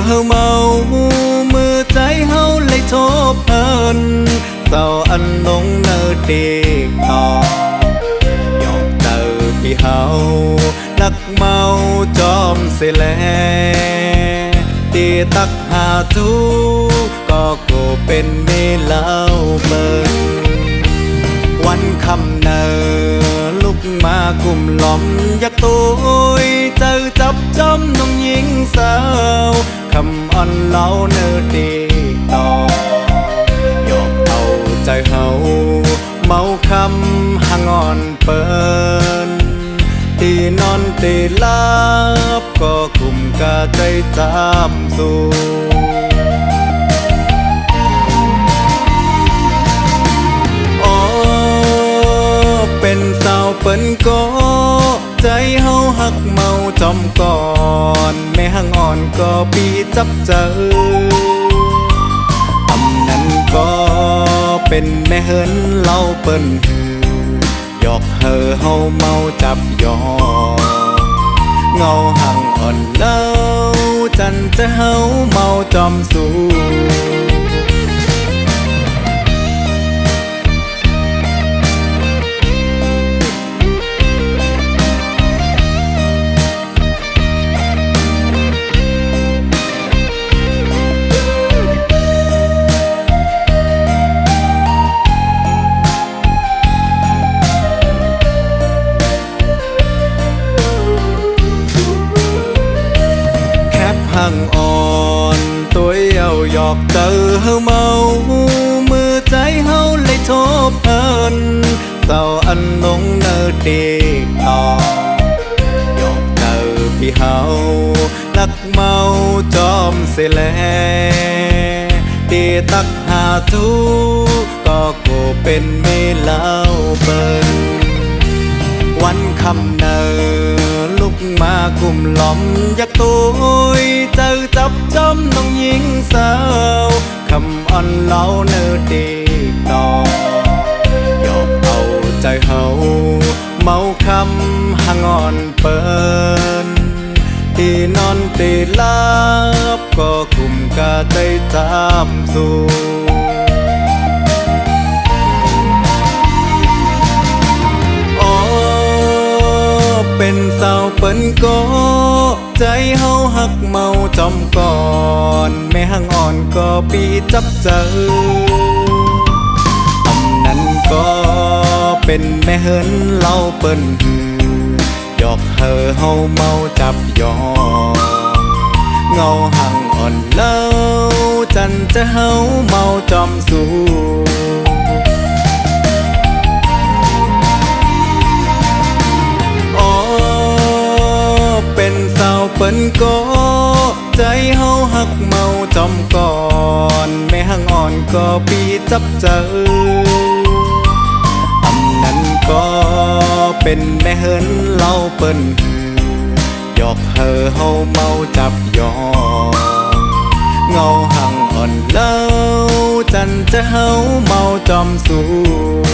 ฮาเมามือใจเฮาเลยทบเพิ่นเศร้าอันลงเนื้อเด็กต่อยอกเตอพี่เฮานักเมาจอมเสแลตีตักหาจูก็กูเป็นเมเล่าเบิ่งวันคำเนอลุกมากลุ่มล้อมอยากตุยเจอจับจอมน้องหญิงสาวคำอ่อนเล่าเนื้อดีต่อยอกเอาใจเฮาเมาคำหางอ่อนเปิ้นตีนอนตีลาบก็กลุ่มกะใจตามสู่เป็นสาวเปิ้นก็ใจเฮาหักเมาจอมก่อนแม่หังอ่อนก็ปีจับเจออำนั้นก็เป็นแม่เฮินเล่าเปิ้นหยอกเฮอเฮาเมาจับยอเงาหังอ่อนเล่าจันจะเฮาเมาจอมสู่หังอ่อนตัวเยาหยอกเจอเฮาเมามือใจเฮาเลยทบเพิ่นเศร้าอันลงเนื้อเด็กต่อยอกเจอพี่เฮาลักเมาจอมเสแลตีตักหาจูก็กูเป็นเมเล่าเปิ้นวันคำเนอลุกมากลุ่มล้อมอยากตุยเจอจับจอมน้องหญิงสาวคำอ่อนเล่าเนื้อดีต่อยอกเอาใจเฮาเมาคำหางอ่อนเปิ้นที่นอนตีลาบก็กลุ่มกะใจตามสู่เป็นสาวเปิ้นก็ใจเฮาหักเมาจอมก่อนแม่หังอ่อนก็ปีจับเจออำนั้นก็เป็นแม่เฮินเล่าเปิ้นหยอกเฮอเฮาเมาจับยอเงาหังอ่อนเล่าจันจะเฮาเมาจอมสู่เป็นสาวเปิ้นก็ใจเฮาหักเมาจอมก่อนแม่หังอ่อนก็ปีจับเจออำนั้นก็เป็นแม่เฮินเล่าเปิ้นหยอกเฮอเฮาเมาจับยอเงาหังอ่อนเล่าจันจะเฮาเมาจอมสู่